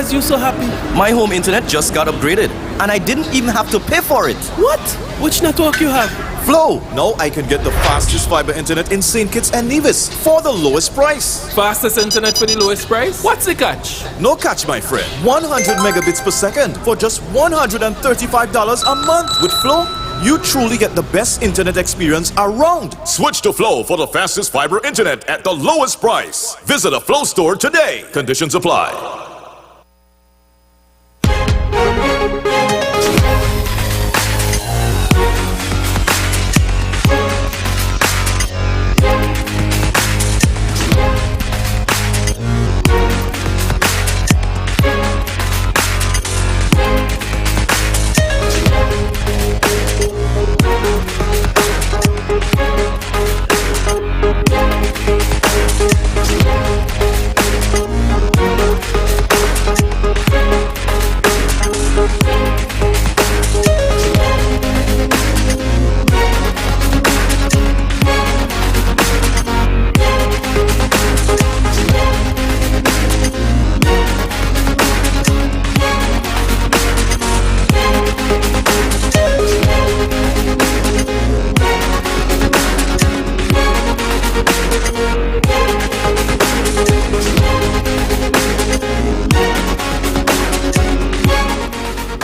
is you so happy? My home internet just got upgraded, and I didn't even have to pay for it. What? Which network you have? Flow! Now I can get the fastest fiber internet in St. Kitts and Nevis for the lowest price. Fastest internet for the lowest price? What's the catch? No catch, my friend. 100 megabits per second for just $135 a month. With Flow, you truly get the best internet experience around. Switch to Flow for the fastest fiber internet at the lowest price. Visit a Flow store today. Conditions apply.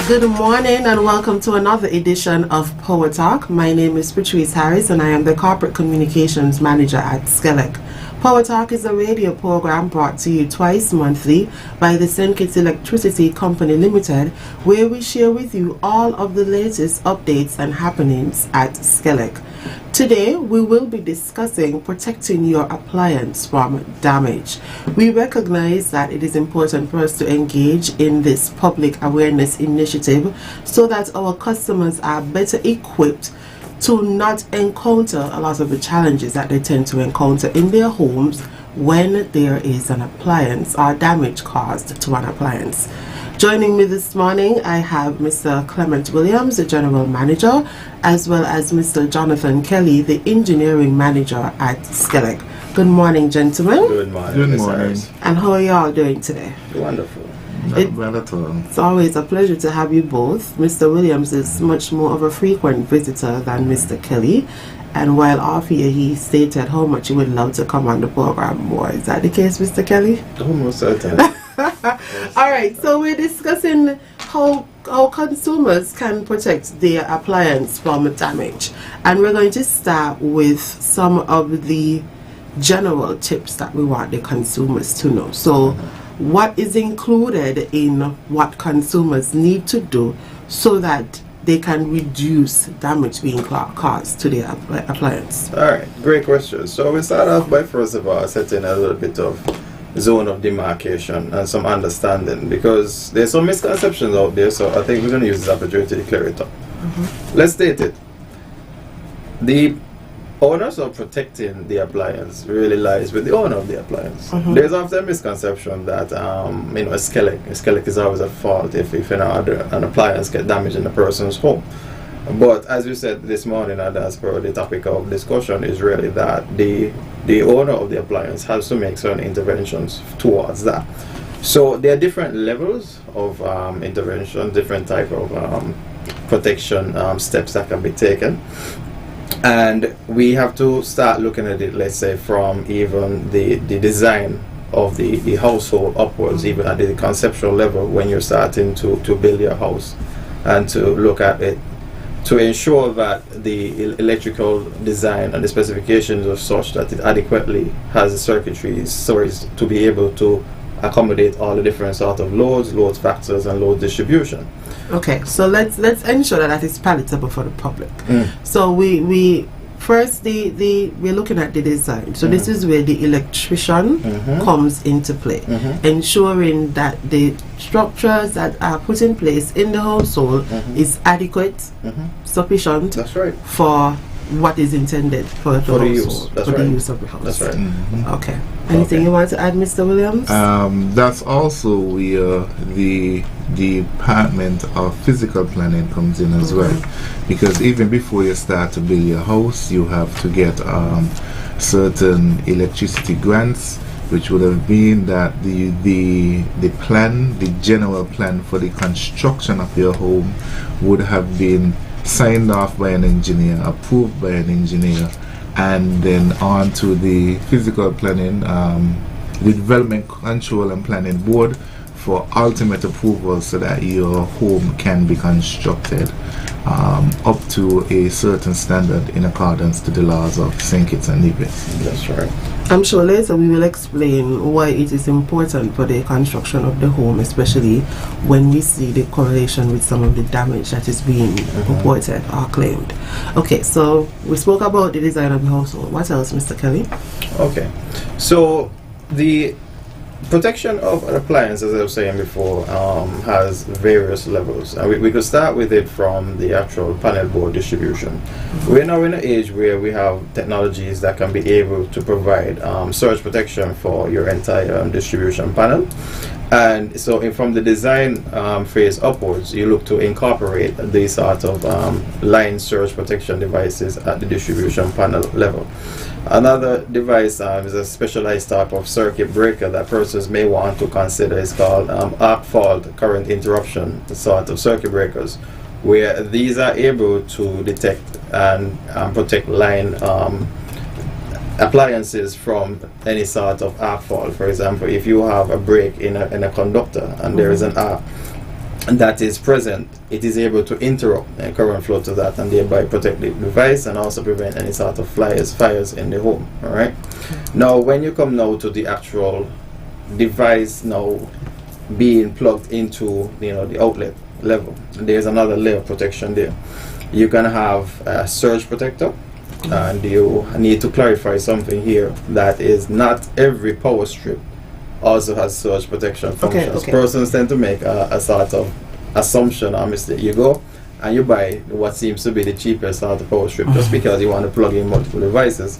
Good morning and welcome to another edition of Power Talk. My name is Patrice Harris and I am the Corporate Communications Manager at SKELEC. Power Talk is a radio program brought to you twice monthly by the St. Kitts Electricity Company Limited, where we share with you all of the latest updates and happenings at SKELEC. Today, we will be discussing protecting your appliance from damage. We recognize that it is important for us to engage in this public awareness initiative so that our customers are better equipped to not encounter a lot of the challenges that they tend to encounter in their homes when there is an appliance or damage caused to an appliance. Joining me this morning, I have Mr. Clement Williams, the General Manager, as well as Mr. Jonathan Kelly, the Engineering Manager at SKELEC. Good morning, gentlemen. Good morning. Good morning. And how are you all doing today? Wonderful. Not bad at all. It's always a pleasure to have you both. Mr. Williams is much more of a frequent visitor than Mr. Kelly. And while off here, he stated how much he would love to come on the program more. Is that the case, Mr. Kelly? Almost certainly. All right, so we're discussing how consumers can protect their appliance from damage. And we're going to start with some of the general tips that we want the consumers to know. So what is included in what consumers need to do so that they can reduce damage being caused to their appliance? All right, great question. So we start off by first of all setting a little bit of zone of demarcation and some understanding, because there's some misconceptions out there, so I think we're going to use this opportunity to clear it up. Let's state it. The onus of protecting the appliance really lies with the owner of the appliance. There's often a misconception that SKELEC is always at fault if an appliance gets damaged in a person's home. But as you said this morning, and as per the topic of discussion, is really that the owner of the appliance has to make certain interventions towards that. So there are different levels of intervention, different type of protection steps that can be taken. And we have to start looking at it, let's say, from even the design of the household upwards, even at the conceptual level when you're starting to build your house, and to look at it to ensure that the electrical design and the specifications are such that it adequately has the circuitry stories to be able to accommodate all the different sort of load factors and load distribution. Okay, so let's ensure that is palatable for the public. So we first we're looking at the design. So this is where the electrician comes into play, ensuring that the structures that are put in place in the household is adequate, sufficient. That's right. For what is intended for the use. That's right. the use of the house. That's right. Okay. Anything you want to add, Mr. Williams? That's also where the department of physical planning comes in as well, because even before you start to build your house, you have to get certain electricity grants, which would have been that the plan, the general plan for the construction of your home would have been signed off by an engineer, approved by an engineer, and then on to the physical planning, the development control and planning board for ultimate approval so that your home can be constructed up to a certain standard in accordance to the laws of St. Kitts and Nevis. That's right. I'm sure later we will explain why it is important for the construction of the home, especially when we see the correlation with some of the damage that is being reported or claimed. Okay, so we spoke about the design of the household. What else, Mr. Kelly? Okay, so the protection of an appliance, as I was saying before, has various levels, and we could start with it from the actual panel board distribution. We're now in an age where we have technologies that can be able to provide surge protection for your entire distribution panel, and so from the design phase upwards, you look to incorporate these sort of line surge protection devices at the distribution panel level. Another device is a specialized type of circuit breaker that persons may want to consider. Is called arc fault current interruption sort of circuit breakers, where these are able to detect and protect line appliances from any sort of arc fault. For example, if you have a break in a conductor and there is an arc that is present, it is able to interrupt current flow to that and thereby protect the device and also prevent any sort of fires in the home. All right. Now, when you come now to the actual device now being plugged into the outlet level, there's another layer of protection there. You can have a surge protector, and you need to clarify something here, that is not every power strip also has surge protection functions. Okay. Persons tend to make a sort of assumption or mistake. You go and you buy what seems to be the cheapest sort of power strip just because you want to plug in multiple devices,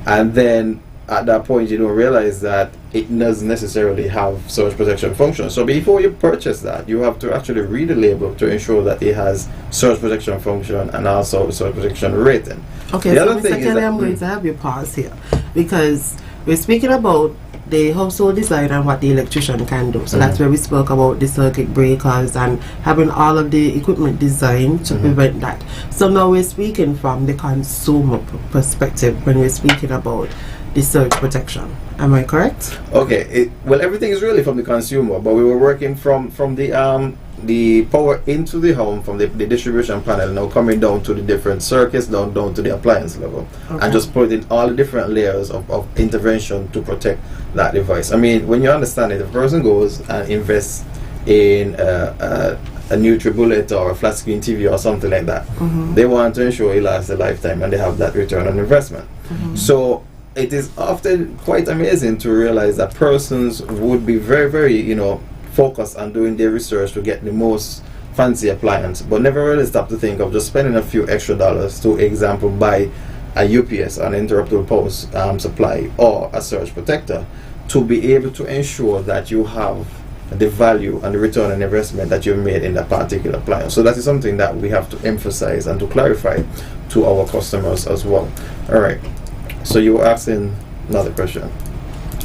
and then at that point you don't realize that it doesn't necessarily have surge protection function. So before you purchase that, you have to actually read the label to ensure that it has surge protection function and also surge protection rating. Okay, the so other Mr. thing Kelly, is I'm going to have you pause here, because we're speaking about the household design and what the electrician can do. So that's where we spoke about the circuit breakers and having all of the equipment designed to prevent that. So now we're speaking from the consumer perspective when we're speaking about the surge protection. Am I correct? Okay. Well, everything is really from the consumer, but we were working from the power into the home from the distribution panel, now coming down to the different circuits, down to the appliance level, and just putting all the different layers of intervention to protect that device. I mean, when you understand it, if a person goes and invests in a NutriBullet or a flat screen TV or something like that, they want to ensure it lasts a lifetime and they have that return on investment. So it is often quite amazing to realize that persons would be very, very, focused on doing their research to get the most fancy appliance, but never really stop to think of just spending a few extra dollars to, example, buy a UPS, an interruptible power supply, or a surge protector, to be able to ensure that you have the value and the return on investment that you've made in that particular appliance. So that is something that we have to emphasize and to clarify to our customers as well. All right. So you were asking another question.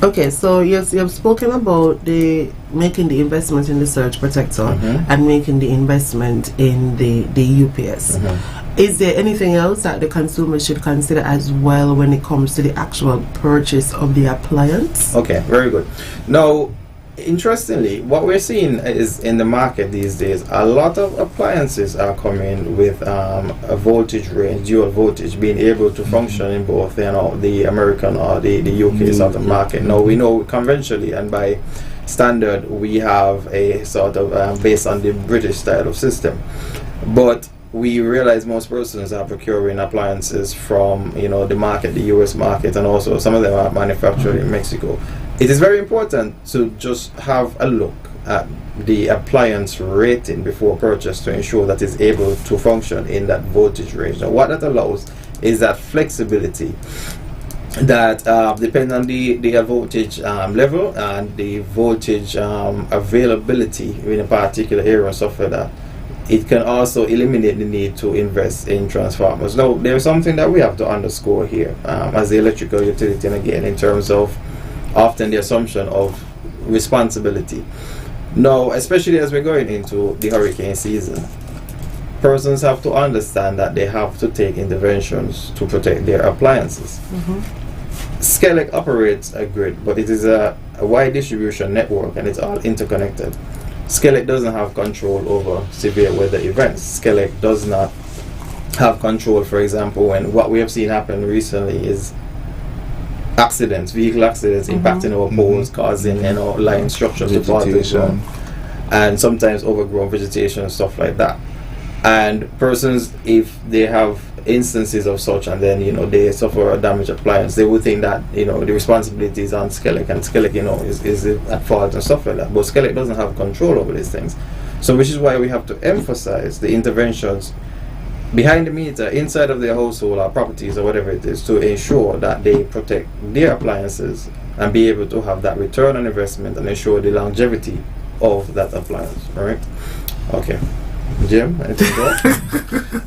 Okay, so you've spoken about making the investment in the surge protector and making the investment in the UPS. Is there anything else that the consumer should consider as well when it comes to the actual purchase of the appliance? Okay, very good. Now, interestingly, what we're seeing is in the market these days, a lot of appliances are coming with a voltage range, dual voltage, being able to function in both the American or the UK sort of market. Now, we know conventionally and by standard we have a sort of based on the British style of system, but we realize most persons are procuring appliances from the market, the US market, and also some of them are manufactured in Mexico. It is very important to just have a look at the appliance rating before purchase to ensure that it's able to function in that voltage range. Now, what that allows is that flexibility that depending on the voltage level and the voltage availability in a particular area and stuff like that, it can also eliminate the need to invest in transformers. Now, there's something that we have to underscore here as the electrical utility, and again, in terms of often the assumption of responsibility. Now, especially as we're going into the hurricane season, persons have to understand that they have to take interventions to protect their appliances. SKELEC operates a grid, but it is a wide distribution network and it's all interconnected. SKELEC doesn't have control over severe weather events. SKELEC does not have control, for example, when what we have seen happen recently is accidents, vehicle accidents impacting our poles, causing line structures to fall to the ground, and sometimes overgrown vegetation and stuff like that. And persons, if they have instances of such and then they suffer a damaged appliance, they would think that the responsibility is on SKELEC, and SKELEC is at fault and stuff like that. But SKELEC doesn't have control over these things, so which is why we have to emphasize the interventions behind the meter, inside of their household or properties or whatever it is, to ensure that they protect their appliances and be able to have that return on investment and ensure the longevity of that appliance. Right? Okay. Jim, anything else?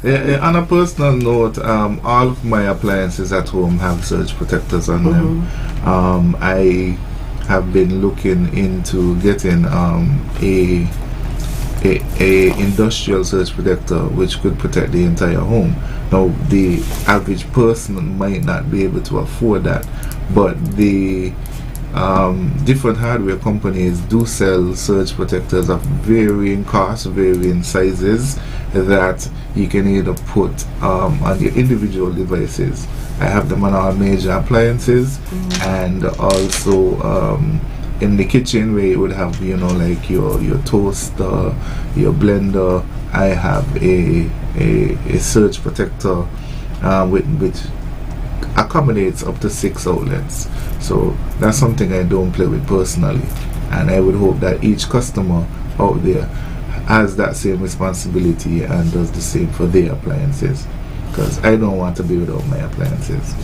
Yeah, on a personal note, all of my appliances at home have surge protectors on them. I have been looking into getting a industrial surge protector which could protect the entire home. Now, the average person might not be able to afford that, but the different hardware companies do sell surge protectors of varying costs, varying sizes, that you can either put on your individual devices. I have them on all major appliances, and also in the kitchen, where you would have like your toaster, your blender. I have a surge protector which accommodates up to 6 outlets. So that's something I don't play with personally, and I would hope that each customer out there has that same responsibility and does the same for their appliances, because I don't want to be without my appliances.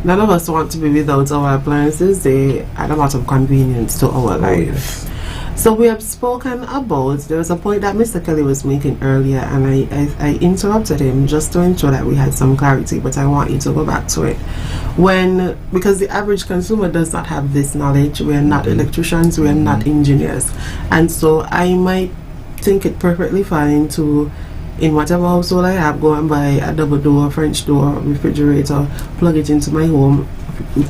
None of us want to be without our appliances. They add a lot of convenience to our life. Yes. So we have spoken about, there was a point that Mr. Kelly was making earlier, and I interrupted him just to ensure that we had some clarity, but I want you to go back to it. Because the average consumer does not have this knowledge, we are not electricians, we are not engineers, and so I might think it perfectly fine to, in whatever household I have, go and buy a double door, French door, refrigerator, plug it into my home,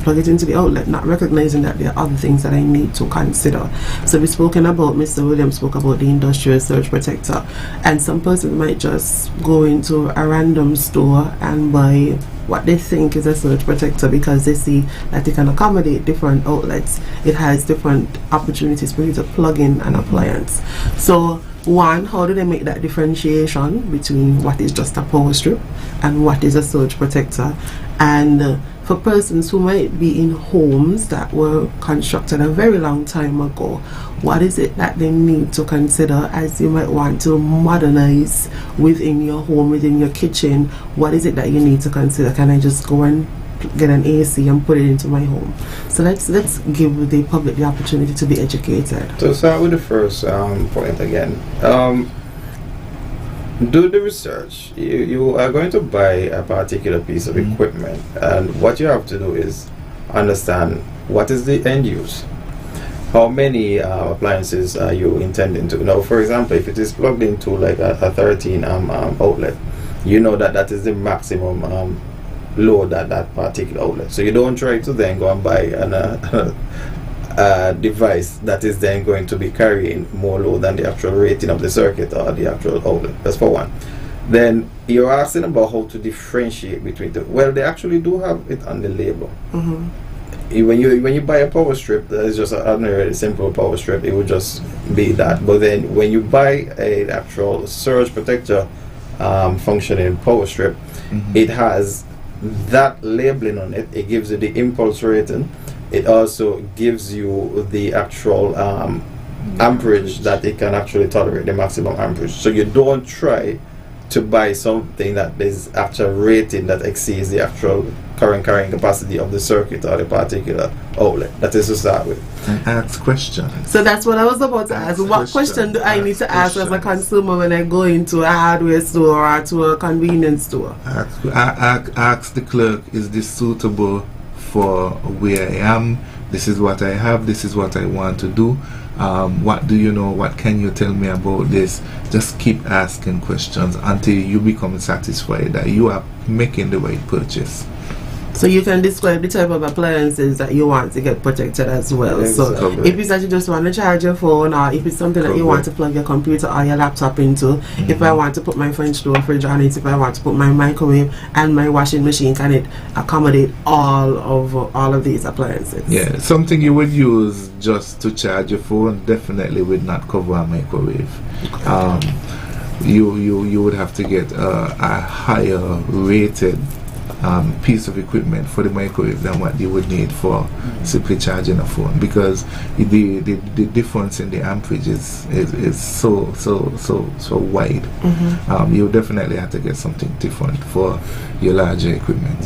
plug it into the outlet, not recognizing that there are other things that I need to consider. So we've spoken about, Mr. Williams spoke about the industrial surge protector, and some person might just go into a random store and buy what they think is a surge protector because they see that it can accommodate different outlets. It has different opportunities for you to plug in an appliance. So one, how do they make that differentiation between what is just a power strip and what is a surge protector? And for persons who might be in homes that were constructed a very long time ago, what is it that they need to consider as you might want to modernize within your home, within your kitchen? What is it that you need to consider? Can I just go and get an AC and put it into my home? So let's give the public the opportunity to be educated. To start with the first point again, do the research. You are going to buy a particular piece of equipment, and what you have to do is understand what is the end use. How many appliances are you intending to? Now, for example, if it is plugged into like a 13 outlet, you know that is the maximum load at that particular outlet. So you don't try to then go and buy a device that is then going to be carrying more load than the actual rating of the circuit or the actual outlet. That's for one. Then you're asking about how to differentiate between the. Well, they actually do have it on the label. When you buy a power strip, that is just an ordinary simple power strip. It would just be that. But then when you buy an actual surge protector functioning power strip, it has that labeling on it. It gives you the impulse rating. It also gives you the actual amperage that it can actually tolerate, the maximum amperage. So you don't try to buy something that is actual rating that exceeds the actual current carrying capacity of the circuit or the particular outlet. That is to start with. And ask questions. So that's what I was about to ask. What question do I need to ask as a consumer when I go into a hardware store or to a convenience store? Ask the clerk, is this suitable for where I am? this is what I have, this is what I want to do. What do you know? What can you tell me about this? Just keep asking questions until you become satisfied that you are making the right purchase. So you can describe the type of appliances that you want to get protected as well. So if it's that you just want to charge your phone, or if it's something that you want to plug your computer or your laptop into, if I want to put my French door fridge on it, if I want to put my microwave and my washing machine, can it accommodate all of these appliances? Yeah, something you would use just to charge your phone definitely would not cover a microwave. You would have to get a higher rated piece of equipment for the microwave than what you would need for simply charging a phone, because the difference in the amperage is so wide. You definitely have to get something different for your larger equipment.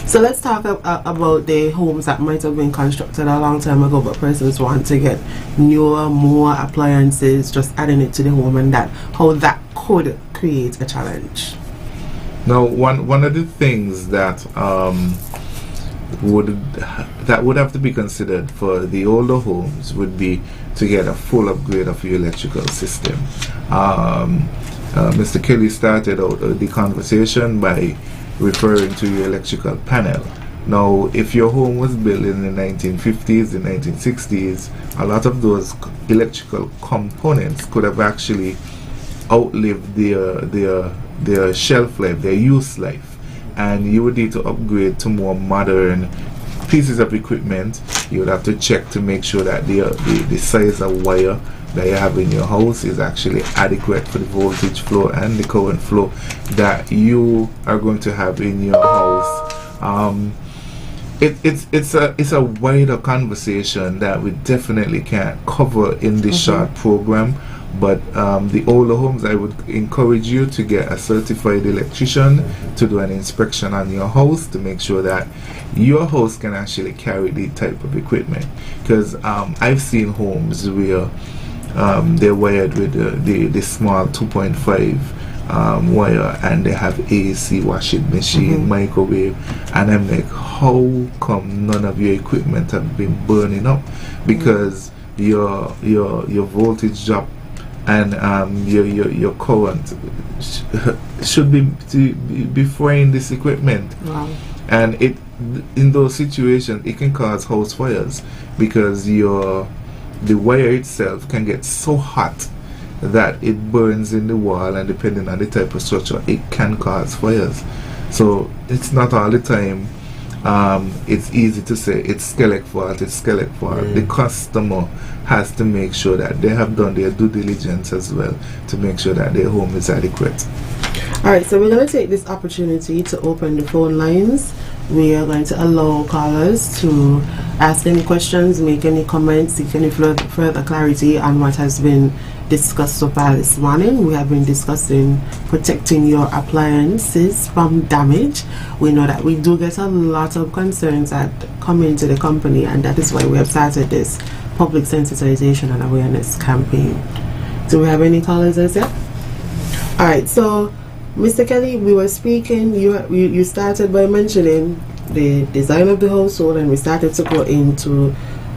So let's talk about the homes that might have been constructed a long time ago, but persons want to get newer, more appliances, just adding it to the home, and how that could create a challenge. Now, one of the things that would have to be considered for the older homes would be to get a full upgrade of your electrical system. Mr. Kelly started out the conversation by referring to your electrical panel. Now, if your home was built in the 1950s, the 1960s, a lot of those electrical components could have actually outlived their shelf life, their use life, and you would need to upgrade to more modern pieces of equipment. You would have to check to make sure that the size of wire that you have in your house is actually adequate for the voltage flow and the current flow that you are going to have in your house. It's a wider conversation that we definitely can't cover in this short program. But the older homes, I would encourage you to get a certified electrician to do an inspection on your house to make sure that your house can actually carry the type of equipment. Because I've seen homes where they're wired with the small 2.5 wire, and they have AC, washing machine, microwave, and I'm like, how come none of your equipment have been burning up? Because your voltage drop and your current should be frying this equipment. Wow. And in those situations it can cause house fires, because the wire itself can get so hot that it burns in the wall, and depending on the type of structure it can cause fires. So it's not all the time it's easy to say it's SKELEC fault, it's SKELEC fault. The customer has to make sure that they have done their due diligence as well to make sure that their home is adequate. Alright, so we're going to take this opportunity to open the phone lines. We are going to allow callers to ask any questions, make any comments, seek any further clarity on what has been discussed so far this morning. We have been discussing protecting your appliances from damage. We know that we do get a lot of concerns that come into the company, and that is why we have started this public sensitization and awareness campaign. Do we have any callers as yet? Alright, so Mr. Kelly, we were speaking, you started by mentioning the design of the household, and we started to go into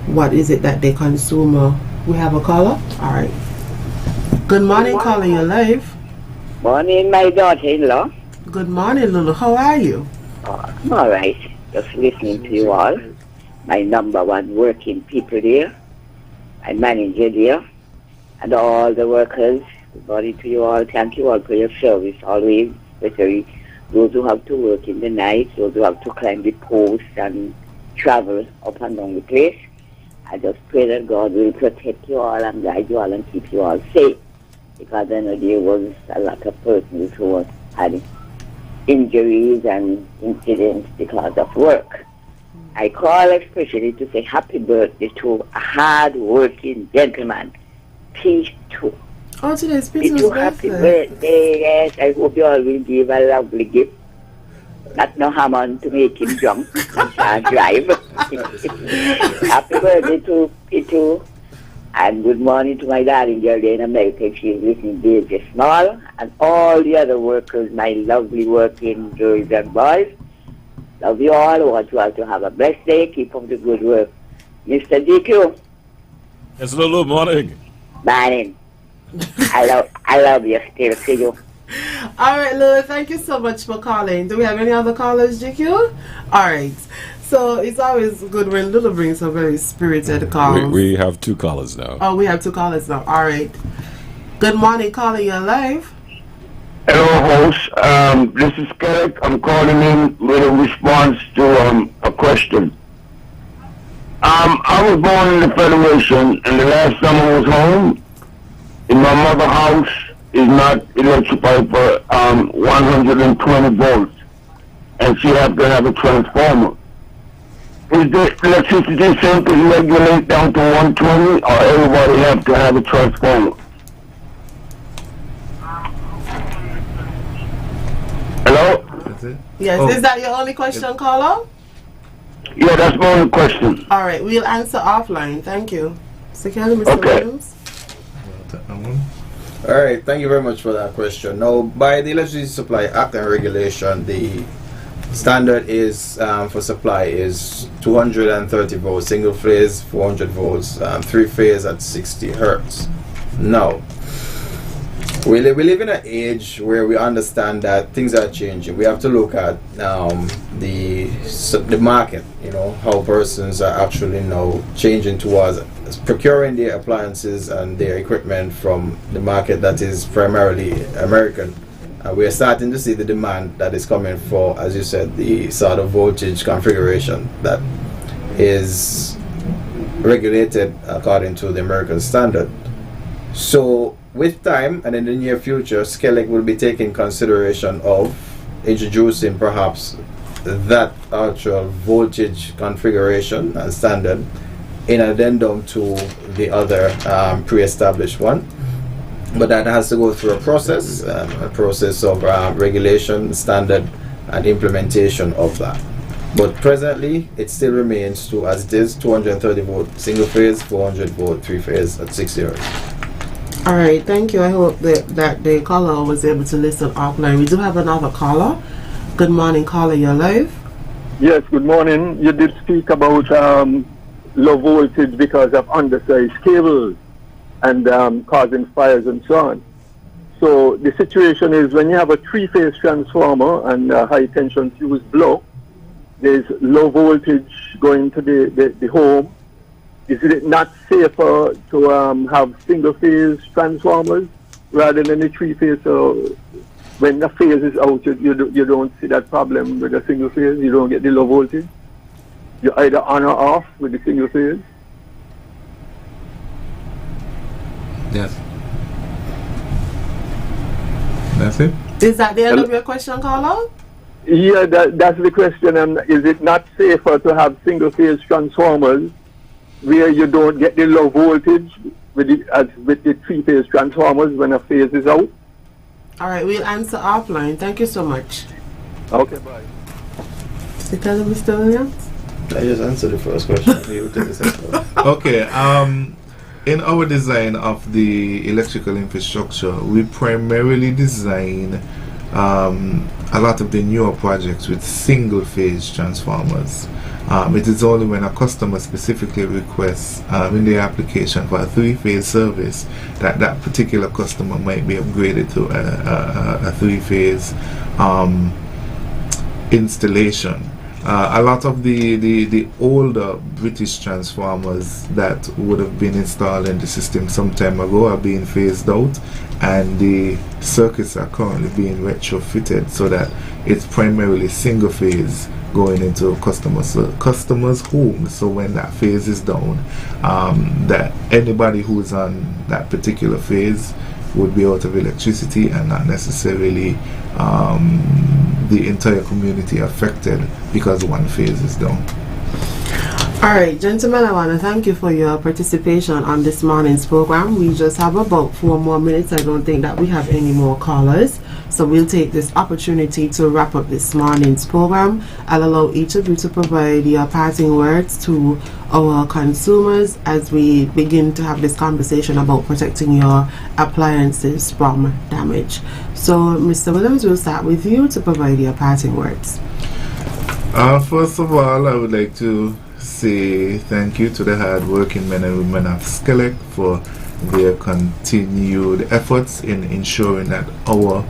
what is it that the consumer. We have a caller? Alright. Good morning, caller, you're live. Morning, my daughter-in-law. Good morning, Lulu. How are you? I'm all right. Just listening to you all. My number one working people there. My manager there. And all the workers. Good morning to you all. Thank you all for your service always. Especially those who have to work in the night, those who have to climb the posts and travel up and down the place. I just pray that God will protect you all and guide you all and keep you all safe. Because I know there was a lot of persons who had injuries and incidents because of work. I call especially to say happy birthday to a hard-working gentleman, P2. Oh, today's Peter's P2, happy birthday. Yes, I hope you all will give a lovely gift. Not no Hammond to make him drunk and can't drive. Happy birthday to P2. And good morning to my darling girl in America. She's listening to this small. And all the other workers, my lovely working girls and boys. Love you all. I want you all to have a blessed day. Keep up the good work Mr. DQ. Yes, Lulu, morning. Morning. I love you still, see you. All right, Lou, thank you so much for calling. Do we have any other callers, GQ? All right. So it's always good when Lulu brings some very spirited calls. We have 2 callers now. Oh, we have 2 callers now. All right. Good morning, caller. You're live. Hello, host. This is SKELEC. I'm calling in with a response to a question. I was born in the Federation, and the last time I was home, in my mother's house is not electrified for 120 volts, and she had to have a transformer. Is the electricity simply regulate down to 120, or everybody have to have a transformer? Hello? That's it? Yes. Oh. Is that your only question, caller? Yeah, that's my only question. All right. We'll answer offline. Thank you. Securely, Mr. Okay. Williams. All right, thank you very much for that question. Now, by the Electricity Supply Act and Regulation, the standard is for supply is 230 volts, single phase 400 volts, 3 phase at 60 hertz. Now, we live in an age where we understand that things are changing. We have to look at the market, you know, how persons are actually now changing towards procuring their appliances and their equipment from the market that is primarily American. We are starting to see the demand that is coming for, as you said, the sort of voltage configuration that is regulated according to the American standard. So with time and in the near future, SKELEC will be taking consideration of introducing perhaps that actual voltage configuration and standard in addendum to the other pre-established one. But that has to go through a process of regulation, standard, and implementation of that. But presently, it still remains to as it is 230 volt single phase, 400 volt 3 phase at 60 hertz. All right, thank you. I hope that the caller was able to listen offline. We do have another caller. Good morning, caller. You're live. Yes, good morning. You did speak about low voltage because of undersized cables and causing fires and so on. So the situation is when you have a 3-phase transformer and high tension fuse blow, there's low voltage going to the home. Is it not safer to have single-phase transformers rather than a 3-phase? So when the phase is out, you don't see that problem with a single phase. You don't get the low voltage. You're either on or off with the single phase. Yes. That's it? Is that the end of your question, caller? Yeah, that's the question. And is it not safer to have single-phase transformers where you don't get the low voltage with the 3-phase transformers when a phase is out? All right, we'll answer offline. Thank you so much. Okay, bye. Mr. Williams? I just answered the first question. You take the second one. Okay. In our design of the electrical infrastructure, we primarily design a lot of the newer projects with single-phase transformers. It is only when a customer specifically requests in the application for a 3-phase service that that particular customer might be upgraded to a 3-phase installation. A lot of the older British transformers that would have been installed in the system some time ago are being phased out, and the circuits are currently being retrofitted so that it's primarily single phase going into customers' homes. So when that phase is down, that anybody who's on that particular phase would be out of electricity, and not necessarily the entire community affected because one phase is down. All right, gentlemen, I want to thank you for your participation on this morning's program. We just have about 4 more minutes. I don't think that we have any more callers, so we'll take this opportunity to wrap up this morning's program. I'll allow each of you to provide your parting words to our consumers as we begin to have this conversation about protecting your appliances from damage. So, Mr. Williams, we'll start with you to provide your parting words. First of all, I would like to say thank you to the hard-working men and women of SKELEC for their continued efforts in ensuring that our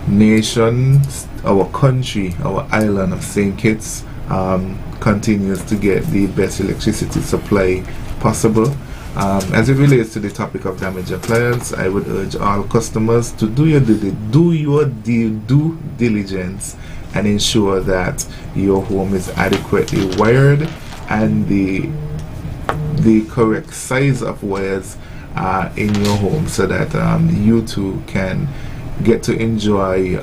nation, our country, our island of St. Kitts continues to get the best electricity supply possible. As it relates to the topic of damaged appliance, I would urge all customers to do your due diligence and ensure that your home is adequately wired and the correct size of wires in your home, so that you too can get to enjoy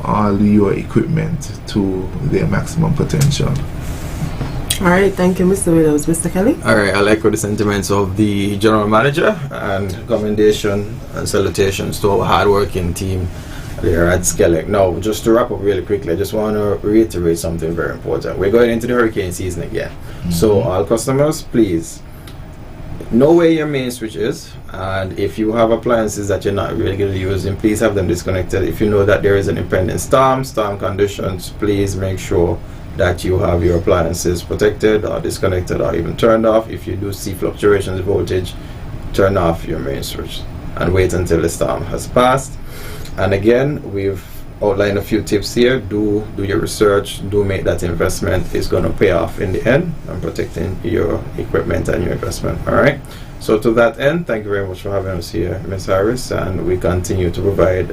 all your equipment to their maximum potential. Alright, thank you, Mr. Williams. Mr. Kelly? Alright, I echo the sentiments of the General Manager and commendation and salutations to our hard-working team there at SKELEC. Now, just to wrap up really quickly, I just want to reiterate something very important. We're going into the hurricane season again. So, all customers, please know where your main switch is, and if you have appliances that you're not regularly using, please have them disconnected. If you know that there is an impending storm conditions, please make sure that you have your appliances protected or disconnected or even turned off. If you do see fluctuations in voltage, turn off your main switch and wait until the storm has passed. And again, we've outlined a few tips here. Do your research, do make that investment. It's going to pay off in the end and protecting your equipment and your investment. All right, so to that end, thank you very much for having us here, Ms. Harris, and we continue to provide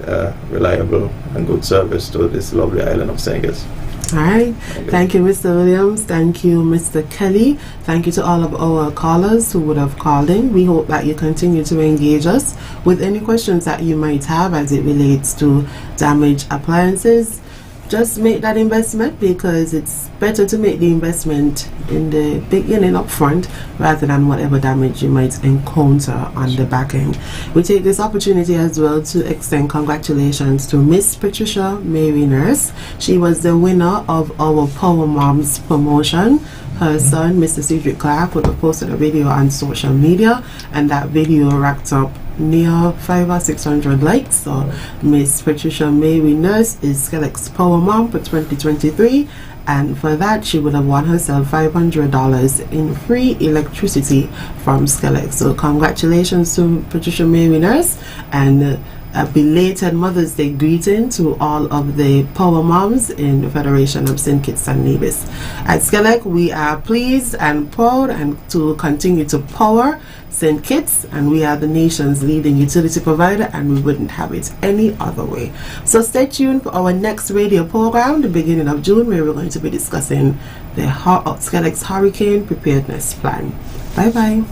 reliable and good service to this lovely island of St. Kitts. Alright, thank you, Mr. Williams. Thank you, Mr. Kelly. Thank you to all of our callers who would have called in. We hope that you continue to engage us with any questions that you might have as it relates to damaged appliances. Just make that investment, because it's better to make the investment in the beginning up front rather than whatever damage you might encounter on the back end. We take this opportunity as well to extend congratulations to Miss Patricia Mary Nurse. She was the winner of our Power Moms promotion. Her son, Mr. Cedric Clark, would have posted a video on social media, and that video racked up near 500 or 600 likes. So Miss Patricia Mary Nurse is SKELEC's Power Mom for 2023, and for that she would have won herself $500 in free electricity from SKELEC. So congratulations to Patricia Mary Nurse, and a belated Mother's Day greeting to all of the Power Moms in the Federation of St. Kitts and Nevis. At SKELEC, we are pleased and proud and to continue to power St. Kitts, and we are the nation's leading utility provider, and we wouldn't have it any other way. So stay tuned for our next radio program, the beginning of June, where we're going to be discussing the SKELEC's Hurricane Preparedness Plan. Bye bye.